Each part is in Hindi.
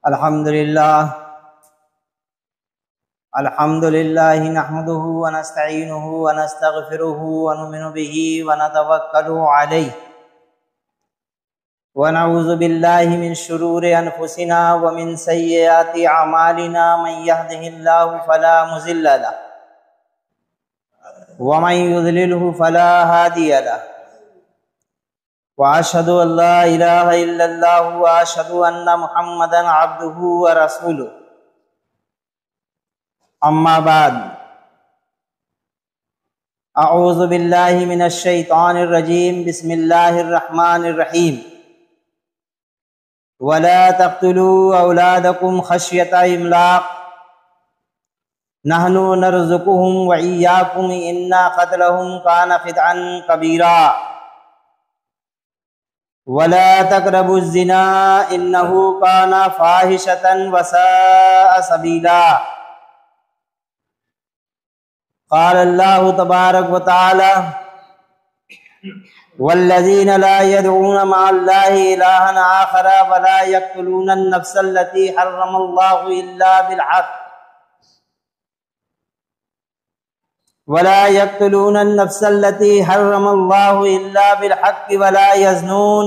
अल्हम्दुलिल्लाह नहमदुहु व नस्तईनुहु व नस्तगफिरुहु व नुमिनु बिही व नतवक्कलु अलैहि व नऊज़ु बिल्लाहि मिन शुरूरि अनफुसिना व मिन सय्यिआति अमालिना मन यहदिहिल्लाहु फला मुज़िल्ल लहु व मन युज़लिलहु फला हादिय लहु व अशहदु अल्ला इलाहा इल्लल्लाह व अशहदु अन्ना मुहम्मदन अब्दुहु व रसूलुहु। अम्मा बाद, अऊज़ु बिल्लाहि मिनश शैतानिर रजीम, बिस्मिल्लाहिर रहमानिर रहीम। वला तक़्तुलू औलादकुम खश्यता इमलाक़ नहनु नरज़ुकुहुम व इय्याकुम इन्ना क़त्लहुम कान ख़ितअन कबीरा। वला तक़रबुज़ ज़िना इन्नहु कान फ़ाहिशतन व साअ सबीला। क़ाल अल्लाहु तबारक व तआला वल्लज़ीना ला यदऊन मअल्लाहि इलाहन आखर वला यक़्तुलून अन-नफ़्सल्लती हर्रमल्लाहु इल्ला बिल-हक़्क़ वला यक़्तुलून अन-नफ़्सल्लती हर्रमल्लाहु इल्ला बिल-हक़्क़ वला यज़नून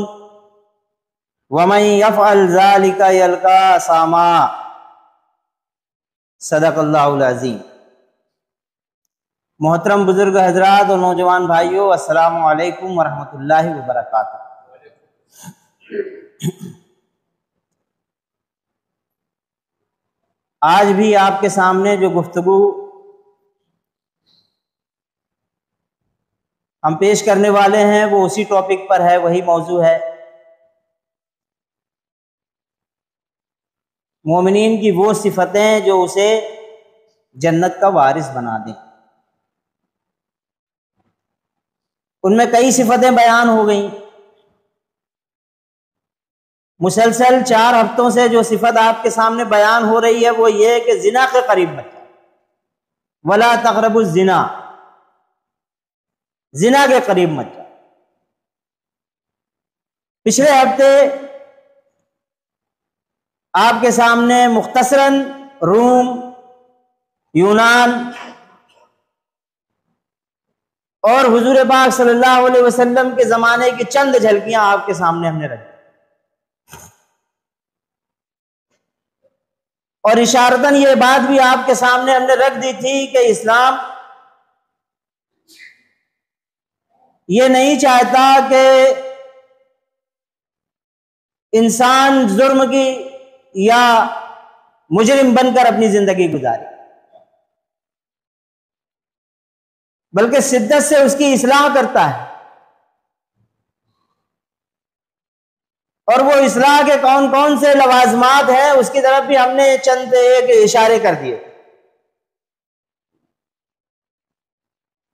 वमन यफ़अल ज़ालिका यल्क़ा असामा। सदक़ल्लाहुल अज़ीम। मोहतरम बुजुर्ग हजरात और नौजवान भाइयों, अस्सलामु अलैकुम वरहमतुल्लाहि वबरकातुहू। आज भी आपके सामने जो गुफ्तगू हम पेश करने वाले हैं वो उसी टॉपिक पर है, वही मौजू है। मोमिनीन की वो सिफतें जो उसे जन्नत का वारिस बना दें। उनमें कई सिफतें बयान हो गई। मुसलसल 4 हफ्तों से जो सिफत आपके सामने बयान हो रही है वो ये कि जिना के करीब मत जाओ, वला तक़रबुज़ जिना, जिना के करीब मत जाओ। पिछले हफ्ते आपके सामने मुख्तसरन रूम, यूनान और हुजूर पाक सल्लल्लाहु अलैहि वसल्लम के ज़माने की चंद झलकियां आपके सामने हमने रखी और इशारतन ये बात भी आपके सामने हमने रख दी थी कि इस्लाम ये नहीं चाहता कि इंसान जुर्म की या मुजरिम बनकर अपनी जिंदगी गुजारे, बल्कि शिद्दत से उसकी इस्लाह करता है। और वो इस्लाह के कौन कौन से लवाजमात हैं उसकी तरफ भी हमने चंद एक इशारे कर दिए।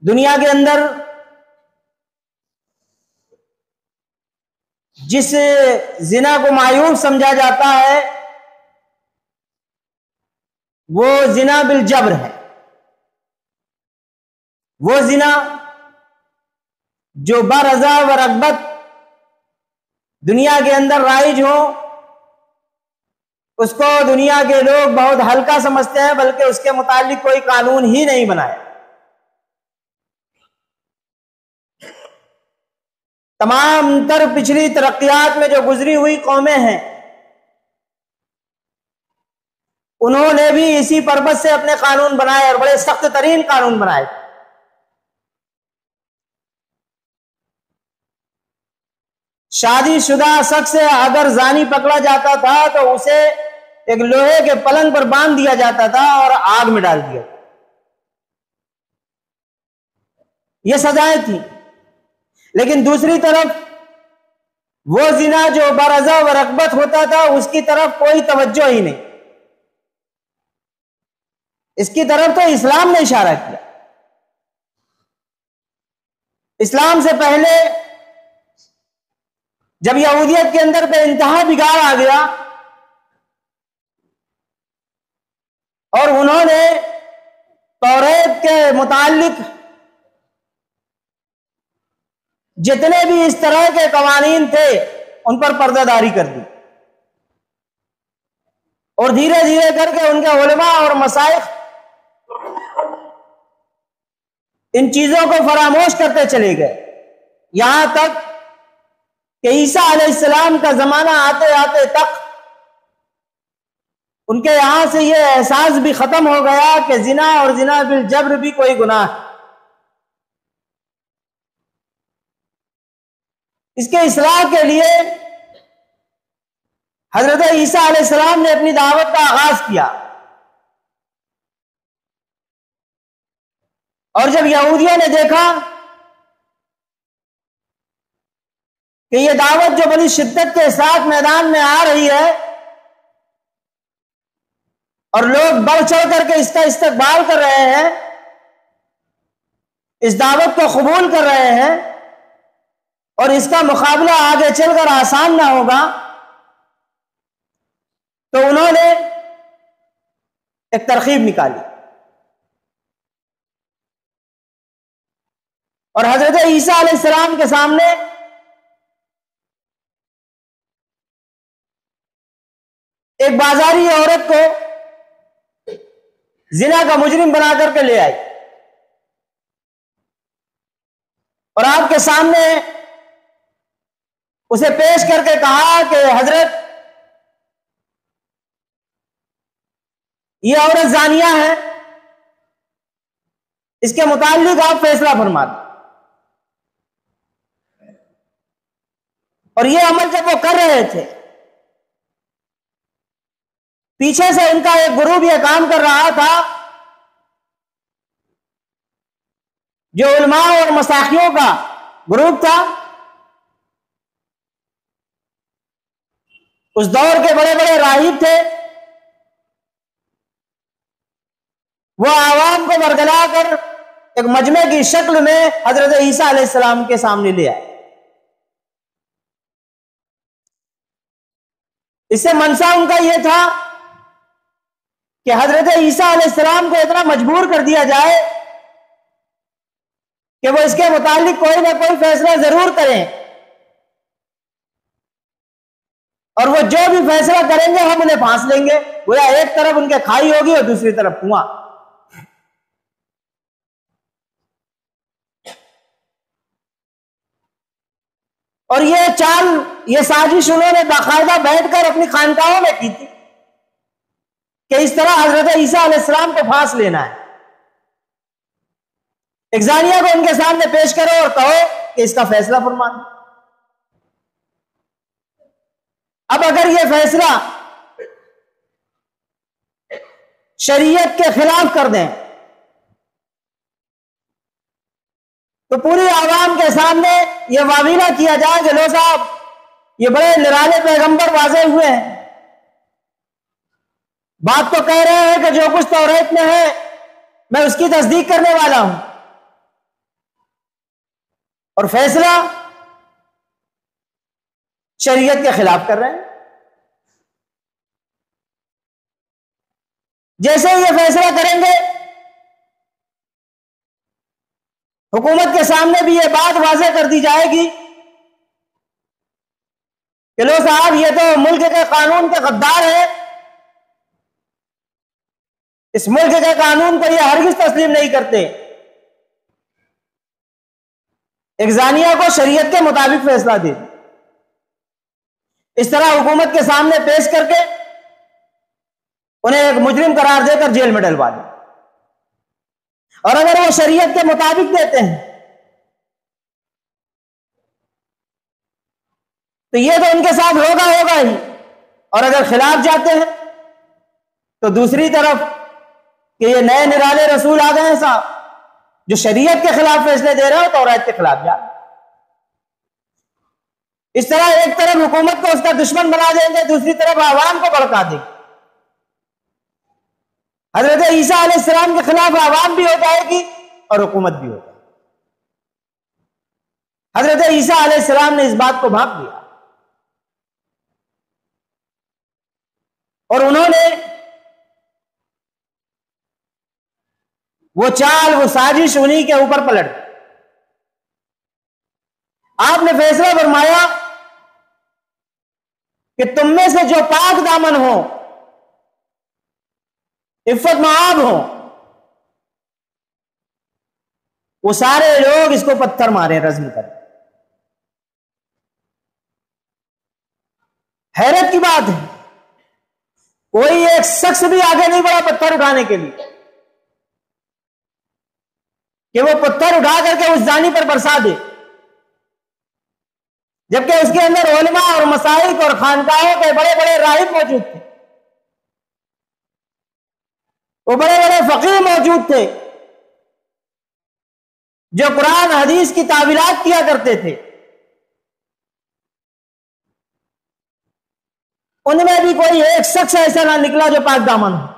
दुनिया के अंदर जिस जिना को मायूब समझा जाता है वो जिना बिल जबर है। वो जिना जो बरज़ा व रग़बत दुनिया के अंदर राइज हो, उसको दुनिया के लोग बहुत हल्का समझते हैं, बल्कि उसके मुतालिक कोई कानून ही नहीं बनाया। तमाम तर पिछली तरक्कियात में जो गुजरी हुई कौमें हैं उन्होंने भी इसी पर्पस से अपने कानून बनाए और बड़े सख्त तरीन कानून बनाए। शादीशुदा शख्स से अगर जानी पकड़ा जाता था तो उसे एक लोहे के पलंग पर बांध दिया जाता था और आग में डाल दिया। ये सजाएं थी। लेकिन दूसरी तरफ वो जिना जो बरज़ा व रग़बत होता था उसकी तरफ कोई तवज्जो ही नहीं। इसकी तरफ तो इस्लाम ने इशारा किया। इस्लाम से पहले जब यहूदियत के अंदर बेइंतहा बिगाड़ आ गया और उन्होंने तौरात के मुतालिक जितने भी इस तरह के कवानीन थे उन पर पर्दादारी कर दी। और धीरे धीरे करके उनके उलमा और मसाइख इन चीजों को फरामोश करते चले गए, यहां तक कि ईसा अलैहिस्सलाम का जमाना आते आते तक उनके यहां से यह एहसास भी खत्म हो गया कि जिना और जिना बिल जब्र भी कोई गुनाह है। इसके इस्लाह के लिए हजरत ईसा अलैहिस्सलाम ने अपनी दावत का आगाज किया, और जब यहूदियों ने देखा कि यह दावत जो बड़ी शिद्दत के साथ मैदान में आ रही है और लोग बढ़ चढ़ करके इसका इस्तकबाल कर रहे हैं, इस दावत को कबूल कर रहे हैं और इसका मुकाबला आगे चलकर आसान ना होगा, तो उन्होंने एक तरकीब निकाली और हजरत ईसा अलैहिस्सलाम के सामने एक बाजारी औरत को जिना का मुजरिम बना करके ले आई और आपके सामने उसे पेश करके कहा कि हजरत, ये औरत जानिया है, इसके मुताल्लिक आप फैसला फरमा दें। और ये अमल जब वो कर रहे थे, पीछे से उनका एक ग्रुप ये काम कर रहा था जो उलमा और मसाखियों का ग्रुप था। उस दौर के बड़े बड़े राहिब थे, वो आवाम को बरगला कर एक मजमे की शक्ल में हजरत ईसा अलैहिस्सलाम के सामने ले आए। इससे मनसा उनका यह था कि हजरत ईसा अलैहिस्सलाम को इतना मजबूर कर दिया जाए कि वो इसके मुतालिक कोई ना कोई फैसला जरूर करें, और वो जो भी फैसला करेंगे हम उन्हें फांस लेंगे। गोया एक तरफ उनके खाई होगी और दूसरी तरफ कुआं। और ये चाल, ये साजिश उन्होंने बाकायदा बैठकर अपनी खानकाहों में की थी कि इस तरह हजरत ईसा अलैहिस्सलाम को फांस लेना है। एक जानिया को उनके सामने पेश करो और कहो कि इसका फैसला फरमा दो। अब अगर यह फैसला शरीयत के खिलाफ कर दें तो पूरी आवाम के सामने यह वावीला किया जाए कि लो साहब, ये बड़े निराले पैगंबर वाजे हुए हैं, बात तो कह रहे हैं कि जो कुछ तौरात में है मैं उसकी तस्दीक करने वाला हूं, और फैसला शरीयत के खिलाफ कर रहे हैं। जैसे ही ये फैसला करेंगे, हुकूमत के सामने भी ये बात वाज़ेह कर दी जाएगी कि लो साहब, ये तो मुल्क के कानून के गद्दार हैं, इस मुल्क के कानून को ये हरगिज़ तस्लीम नहीं करते। एक जानिया को शरीयत के मुताबिक फैसला दे, इस तरह हुकूमत के सामने पेश करके उन्हें एक मुजरिम करार देकर जेल में डलवा दे। और अगर वो शरीयत के मुताबिक देते हैं तो ये तो उनके साथ होगा ही, और अगर खिलाफ जाते हैं तो दूसरी तरफ कि ये नए निराले रसूल आ गए हैं साहब, जो शरीयत के खिलाफ फैसले दे रहे हो तो औरत के खिलाफ जा। इस तरह एक तरफ हुकूमत को उसका दुश्मन बना देंगे, दूसरी तरफ आवाम को भड़का देंगे। हजरत ईसा अलैहिस्सलाम के खिलाफ आवाम भी हो जाएगी और हुकूमत भी हो जाएगी। हजरत ईसा अलैहिस्सलाम ने इस बात को भांप लिया और उन्होंने वो चाल, वो साजिश उन्हीं के ऊपर पलट दी। आपने फैसला फरमाया कि तुम में से जो पाक दामन हो इफ्फत मआब हो, वो सारे लोग इसको पत्थर मारे रज्म कर। हैरत की बात है, कोई एक शख्स भी आगे नहीं बढ़ा पत्थर उठाने के लिए कि वो पत्थर उठा करके उस जानी पर बरसा दे, जबकि उसके अंदर उलमा और मसाइक और खानकाहों के बड़े बड़े राहिब मौजूद थे, वो बड़े बड़े फकीह मौजूद थे जो कुरान हदीस की तावीलात किया करते थे। उनमें भी कोई एक शख्स ऐसा ना निकला जो पाक दामन हो।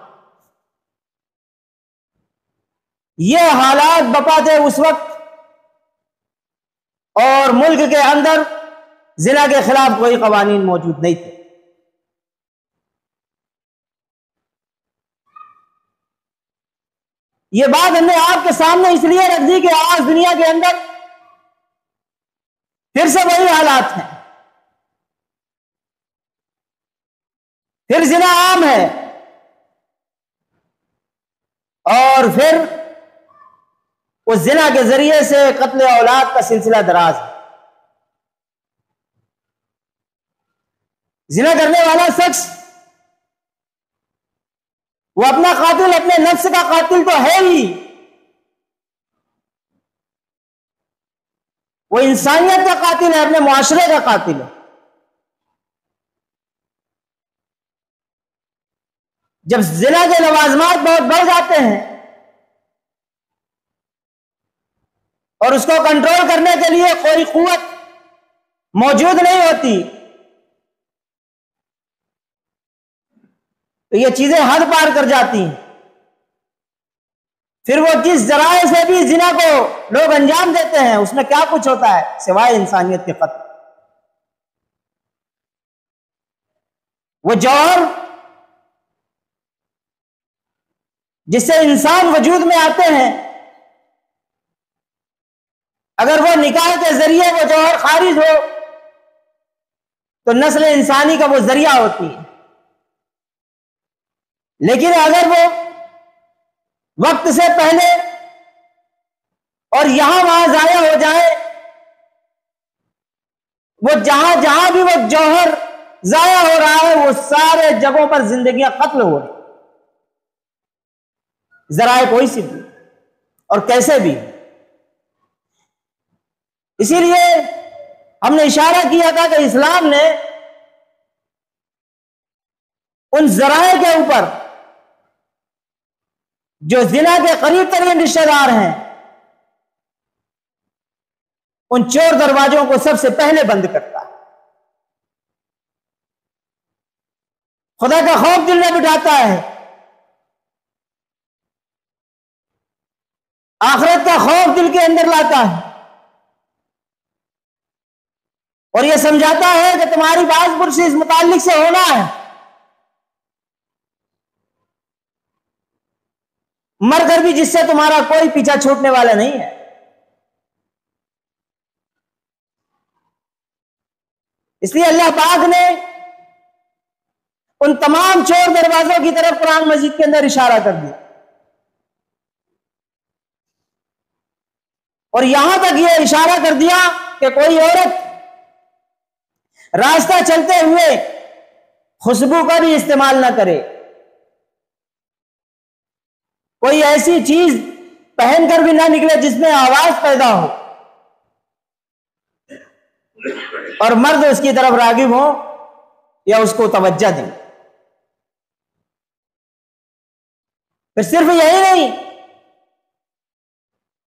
ये हालात बपा थे उस वक्त, और मुल्क के अंदर जिना के खिलाफ कोई कवानीन मौजूद नहीं थे। ये बात हमने आपके सामने इसलिए रख दी कि आज दुनिया के अंदर फिर से वही हालात हैं, फिर जिना आम है, और फिर उस जिना के जरिए से कत्ल औलाद का सिलसिला दराज है। जिना करने वाला शख्स वो अपना कातिल, अपने नफ्स का कातिल तो है ही, वो इंसानियत का कातिल है, अपने मुआशरे का कातिल है। जब जिना के लवाजमात बहुत बढ़ जाते हैं और उसको कंट्रोल करने के लिए कोई कुव्वत मौजूद नहीं होती, तो ये चीजें हद पार कर जाती हैं। फिर वो जिस जराए से भी जिना को लोग अंजाम देते हैं, उसमें क्या कुछ होता है सिवाय इंसानियत के कत्ल। वो जौहर जिससे इंसान वजूद में आते हैं, अगर वो निकाह के जरिए वो जौहर खारिज हो तो नस्ल इंसानी का वो जरिया होती है। लेकिन अगर वो वक्त से पहले और यहां वहां जाया हो जाए, वो जहां जहां भी वो जौहर जाया हो रहा है, वो सारे जगहों पर जिंदगियां कत्ल हो रही, जराए कोई सी भी और कैसे भी। इसीलिए हमने इशारा किया था कि इस्लाम ने उन जराए के ऊपर जो जिना के करीब तरीन रिश्तेदार हैं, उन चोर दरवाजों को सबसे पहले बंद करता है। खुदा का खौफ दिल में बिठाता है, आखिरत का खौफ दिल के अंदर लाता है, और यह समझाता है कि तुम्हारी बाज पुरसी इस मुताल्लिक से होना है, मरकर भी जिससे तुम्हारा कोई पीछा छूटने वाला नहीं है। इसलिए अल्लाह पाक ने उन तमाम चोर दरवाजों की तरफ कुरान मजीद के अंदर इशारा कर दिया, और यहां तक यह इशारा कर दिया कि कोई औरत रास्ता चलते हुए खुशबू का भी इस्तेमाल ना करे, कोई ऐसी चीज पहनकर भी ना निकले जिसमें आवाज पैदा हो, और मर्द उसकी तरफ रागिब हो या उसको तवज्जो दें। फिर सिर्फ यही नहीं,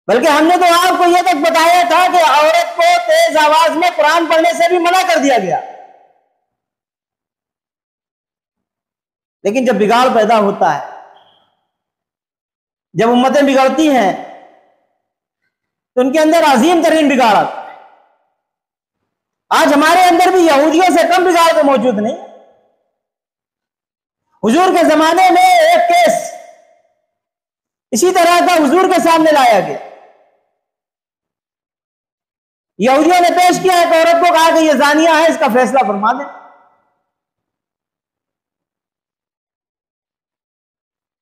बल्कि हमने तो आपको यह तक बताया था कि औरत को तेज आवाज में कुरान पढ़ने से भी मना कर दिया गया। लेकिन जब बिगाड़ पैदा होता है, जब उम्मतें बिगड़ती हैं, तो उनके अंदर अजीम तरीन बिगाड़ आता है। आज हमारे अंदर भी यहूदियों से कम बिगाड़ तो मौजूद नहीं। हुजूर के जमाने में एक केस इसी तरह का हुजूर के सामने लाया गया। यहूदियों ने पेश किया, एक औरत को कहा कि यह जानिया है, इसका फैसला फरमा दें।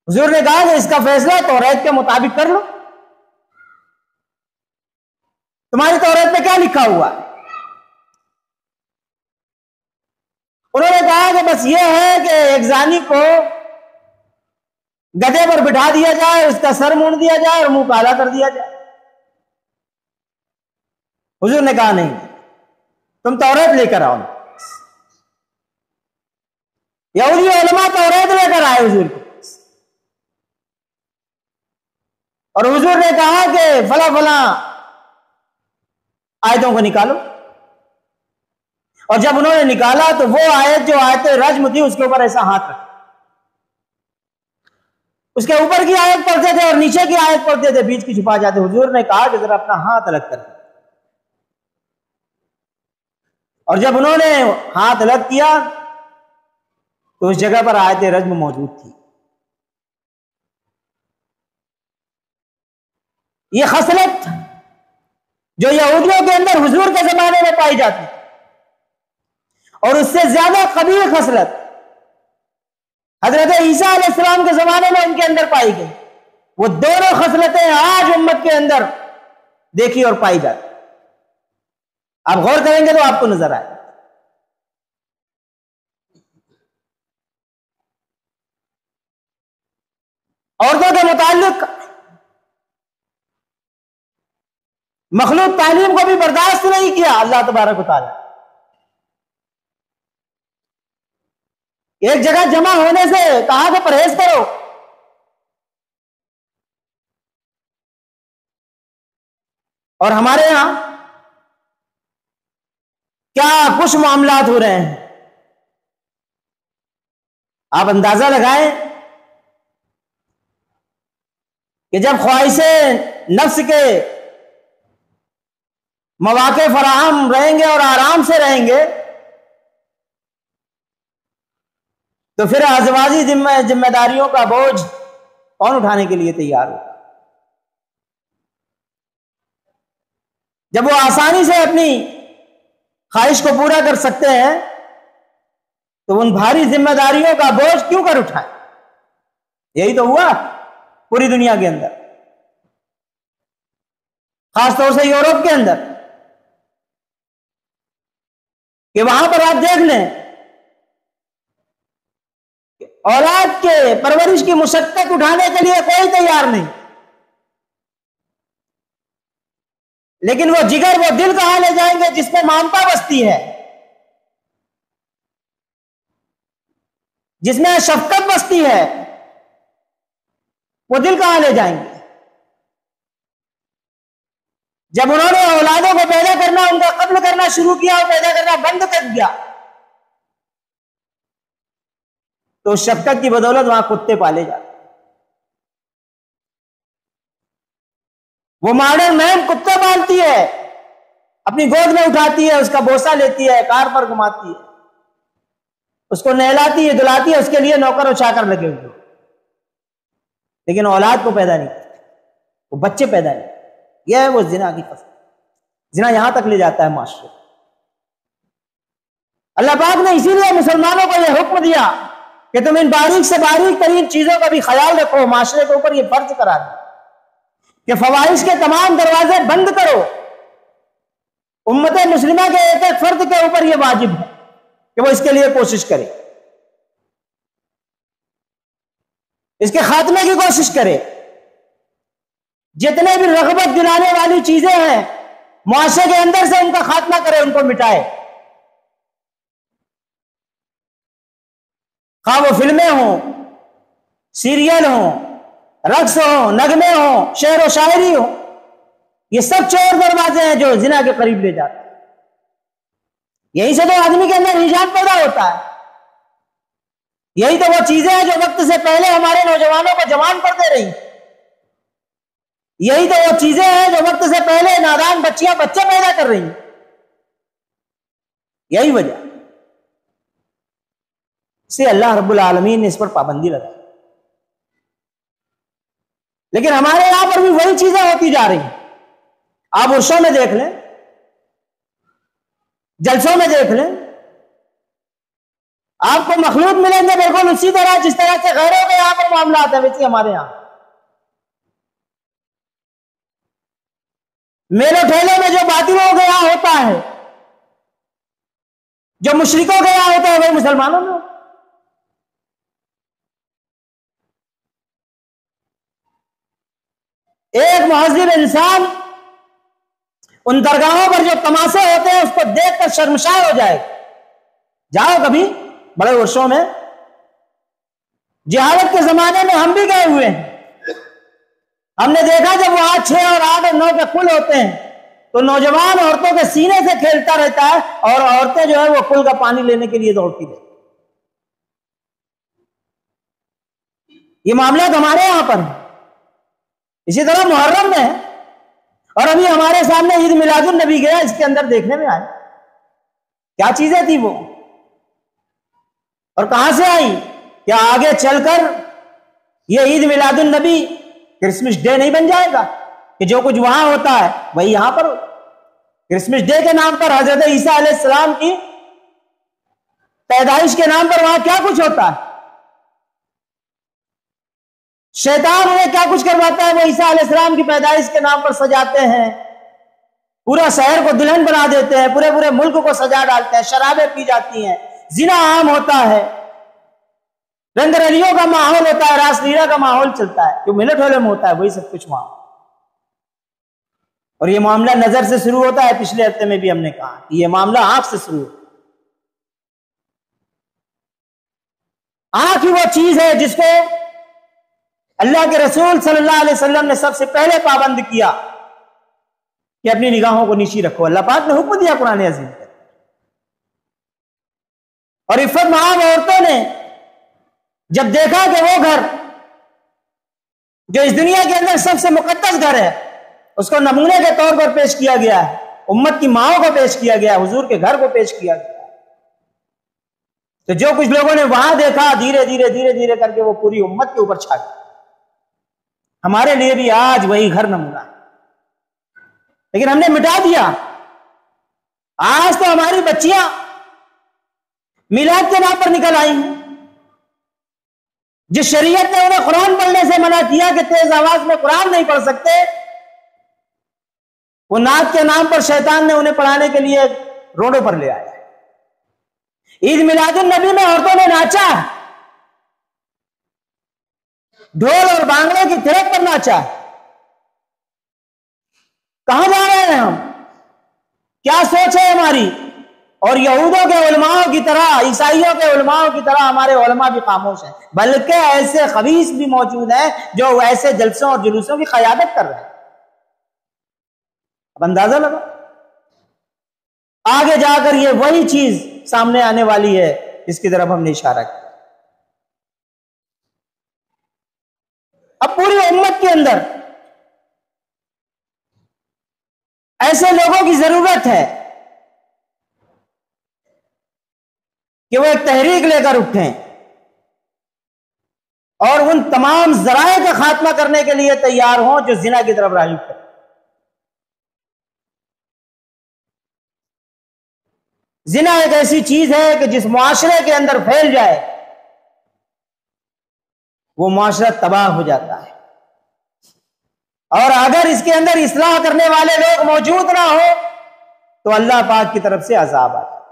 हुजूर ने कहा कि इसका फैसला तौरात के मुताबिक कर लो। तुम्हारी तौरात में क्या लिखा हुआ है? उन्होंने कहा कि बस ये है कि एक जानी को गधे पर बिठा दिया जाए, उसका सर मूंड दिया जाए और मुंह काला कर दिया जाए। हुजूर ने कहा नहीं, तुम तौरात लेकर आओ। यहूदी उलमा तौरात लेकर आए हुजूर के पास, और हुजूर ने कहा कि फला फला आयतों को निकालो। और जब उन्होंने निकाला तो वो आयत जो आयत रज्म थी उसके ऊपर ऐसा हाथ रखा, उसके ऊपर की आयत पढ़ते थे और नीचे की आयत पढ़ते थे, बीच की छुपा जाते। हुजूर ने कहा कि जरा अपना हाथ अलग कर। और जब उन्होंने हाथ अलग किया तो उस जगह पर आयत रज्म मौजूद थी। ये खसलत जो यहूदियों के अंदर हुजूर के जमाने में पाई जाती और उससे ज्यादा कबीर खसलत हजरत ईसा अलैहिस्सलाम के जमाने में उनके अंदर पाई गई। वो दोनों खसलतें आज उम्मत के अंदर देखी और पाई जाती। आप गौर करेंगे तो आपको नजर आए। औरतों के मुताल्लिक मखलूक तालीम को भी बर्दाश्त नहीं किया अल्लाह तबारक व तआला। एक जगह जमा होने से कहा कि परहेज करो। और हमारे यहां क्या कुछ मामलात हो रहे हैं, आप अंदाजा लगाएं कि जब ख्वाहिशे नफ्स के मौके फराहम रहेंगे और आराम से रहेंगे तो फिर अज़वाजी जिम्मेदारियों का बोझ कौन उठाने के लिए तैयार होगा? जब वो आसानी से अपनी ख्वाहिश को पूरा कर सकते हैं तो उन भारी जिम्मेदारियों का बोझ क्यों कर उठाएं? यही तो हुआ पूरी दुनिया के अंदर, खासतौर से यूरोप के अंदर, कि वहां पर आप देख लें औलाद के परवरिश की मुशक्कत उठाने के लिए कोई तैयार नहीं, लेकिन वो जिगर, वो दिल कहां ले जाएंगे जिसमें ममता बसती है, जिसमें शफकत बसती है, वो दिल कहां ले जाएंगे? जब उन्होंने औलादों को पैदा करना, उनका कत्ल करना शुरू किया और पैदा करना बंद कर दिया तो शफकत की बदौलत वहां कुत्ते पाले जाते। वो मॉडर्न मैन कुत्ते पालती है, अपनी गोद में उठाती है, उसका बोसा लेती है, कार पर घुमाती है, उसको नहलाती है, दुलाती है, उसके लिए नौकर और चाकर लगे हुए, लेकिन औलाद को पैदा नहीं करती, वो बच्चे पैदा नहीं। यह है वो जिना की फसल। जिना यहां तक ले जाता है माशरे। अल्लाह पाक ने इसीलिए मुसलमानों को यह हुक्म दिया कि तुम इन बारीक से बारीक तरीन चीजों का भी ख्याल रखो। माशरे के ऊपर यह फर्ज करा दिया कि फवाहिश के तमाम दरवाजे बंद करो। उम्मत मुस्लिमा के एक एक फर्द के ऊपर यह वाजिब है कि वो इसके लिए कोशिश करे, इसके खात्मे की कोशिश करे। जितने भी रगबत दिलाने वाली चीजें हैं मुआशरे के अंदर से उनका खात्मा करे, उनको मिटाए। खा वो फिल्में हों, सीरियल हों, रक्स हो, नगमे हो, शेर व शायरी हो, ये सब चोर दरवाजे हैं जो जिना के करीब ले जाते हैं। यहीं से तो आदमी के अंदर हिजाब पैदा होता है। यही तो वो चीजें हैं जो वक्त से पहले हमारे नौजवानों को जवान कर दे रही। यही तो वो चीजें हैं जो वक्त से पहले नादान बच्चियां बच्चे पैदा कर रही। यही वजह से अल्लाह रब्बुल आलमीन ने इस पर पाबंदी लगाई। लेकिन हमारे यहां पर भी वही चीजें होती जा रही। आप उर्सों में देख लें, जलसों में देख लें, आपको मखलूक मिलेंगे बिल्कुल उसी तरह जिस तरह से गैरों के यहां पर मामला आता है, वैसे हमारे यहां मेले ठेले में जो बातिलों के यहां होता है, जो मुशरिकों के यहां होता है, वही मुसलमानों में होता है। एक महज़िब इंसान उन दरगाहों पर जो तमाशे होते हैं उसको देखकर शर्मशार हो जाए। जाओ कभी बड़े वर्षों में, जिहालत के जमाने में हम भी गए हुए हैं, हमने देखा जब वहां 6 और 8 और 9 के कुल होते हैं तो नौजवान औरतों के सीने से खेलता रहता है और औरतें जो है वो कुल का पानी लेने के लिए दौड़ती रहती। ये मामला तो हमारे यहां पर है। इसी तरह मुहर्रम में है, और अभी हमारे सामने ईद मिलादुन नबी गया, इसके अंदर देखने में आया क्या चीजें थी वो और कहां से आई। क्या आगे चलकर ये ईद मिलादुन नबी क्रिसमस डे नहीं बन जाएगा कि जो कुछ वहां होता है वही यहां पर हो। क्रिसमस डे के नाम पर हजरत ईसा अलैहिस्सलाम की पैदाइश के नाम पर वहां क्या कुछ होता है, शैतान उन्हें क्या कुछ करवाता है। वो ईसा अलैहिस्सलाम की पैदाइश के नाम पर सजाते हैं, पूरा शहर को दुल्हन बना देते हैं, पूरे पूरे मुल्क को सजा डालते हैं, शराबें पी जाती हैं, जिना आम होता है, रंग रलियों का माहौल होता है, रासलीला का माहौल चलता है, जो मिलट होले में होता है वही सब कुछ वहां। और ये मामला नजर से शुरू होता है। पिछले हफ्ते में भी हमने कहा कि ये मामला आंख से शुरू होता है। आंख ही वो चीज है जिसको अल्लाह के रसूल सल्लल्लाहु अलैहि वसल्लम ने सबसे पहले पाबंद किया कि अपनी निगाहों को नीची रखो। अल्लाह पाक ने हुक्म दिया कुरान अज़ीम में। और इफ़्फ़त महाब औरतों ने जब देखा कि वो घर जो इस दुनिया के अंदर सबसे मुकद्दस घर है उसको नमूने के तौर पर पेश किया गया है, उम्मत की माओं को पेश किया गया, हुजूर के घर को पेश किया गया, तो जो कुछ लोगों ने वहां देखा धीरे धीरे धीरे धीरे करके वो पूरी उम्मत के ऊपर छा गया। हमारे लिए भी आज वही घर नमूना है, लेकिन हमने मिटा दिया। आज तो हमारी बच्चियां मिलाद के नाम पर निकल आई हैं। जिस शरीयत ने उन्हें कुरान पढ़ने से मना किया कि तेज आवाज में कुरान नहीं पढ़ सकते, वो नात के नाम पर शैतान ने उन्हें पढ़ाने के लिए रोडों पर ले आया। ईद मिलादुन नबी में औरतों ने नाचा, ढोल और बांगड़े की थिरक पर नाचा। कहां जा रहे हैं हम, क्या सोच है हमारी। और यहूदों के उलमाओं की तरह, ईसाइयों के उलमाओं की तरह हमारे उलमा भी खामोश हैं, बल्कि ऐसे खबीस भी मौजूद हैं जो ऐसे जलसों और जुलूसों की क़यादत कर रहे हैं। अब अंदाजा लगा, आगे जाकर ये वही चीज सामने आने वाली है जिसकी तरफ हमने इशारा किया। अब पूरी उम्मत के अंदर ऐसे लोगों की जरूरत है कि वो एक तहरीक लेकर उठें और उन तमाम जराए का खात्मा करने के लिए तैयार हों जो जिना की तरफ राग़िब करें। जिना एक ऐसी चीज है कि जिस मुआशरे के अंदर फैल जाए वो मुआशरा तबाह हो जाता है, और अगर इसके अंदर इस्लाह करने वाले लोग मौजूद ना हो तो अल्लाह पाक की तरफ से अजाब आता है।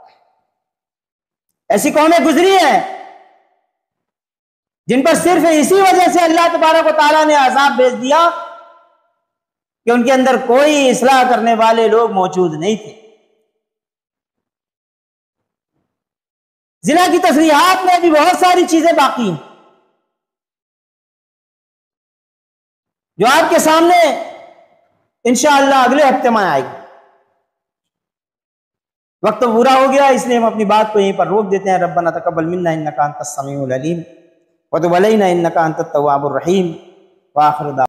ऐसी कौमें गुजरी हैं जिन पर सिर्फ इसी वजह से अल्लाह तबारक व तआला ने अजाब भेज दिया कि उनके अंदर कोई इस्लाह करने वाले लोग मौजूद नहीं थे। जिना की तस्रीहात में भी बहुत सारी चीजें बाकी हैं जो आपके सामने इंशाअल्लाह अगले हफ्ते में आएगी। वक्त तो पूरा हो गया, इसलिए हम अपनी बात को यहीं पर रोक देते हैं। रब्बना तक़ब्बल मिन्ना इन्नका अंतस समीउल अलीम व तुब अलैना इन्नका अंतत तव्वाबुर रहीम व आखिर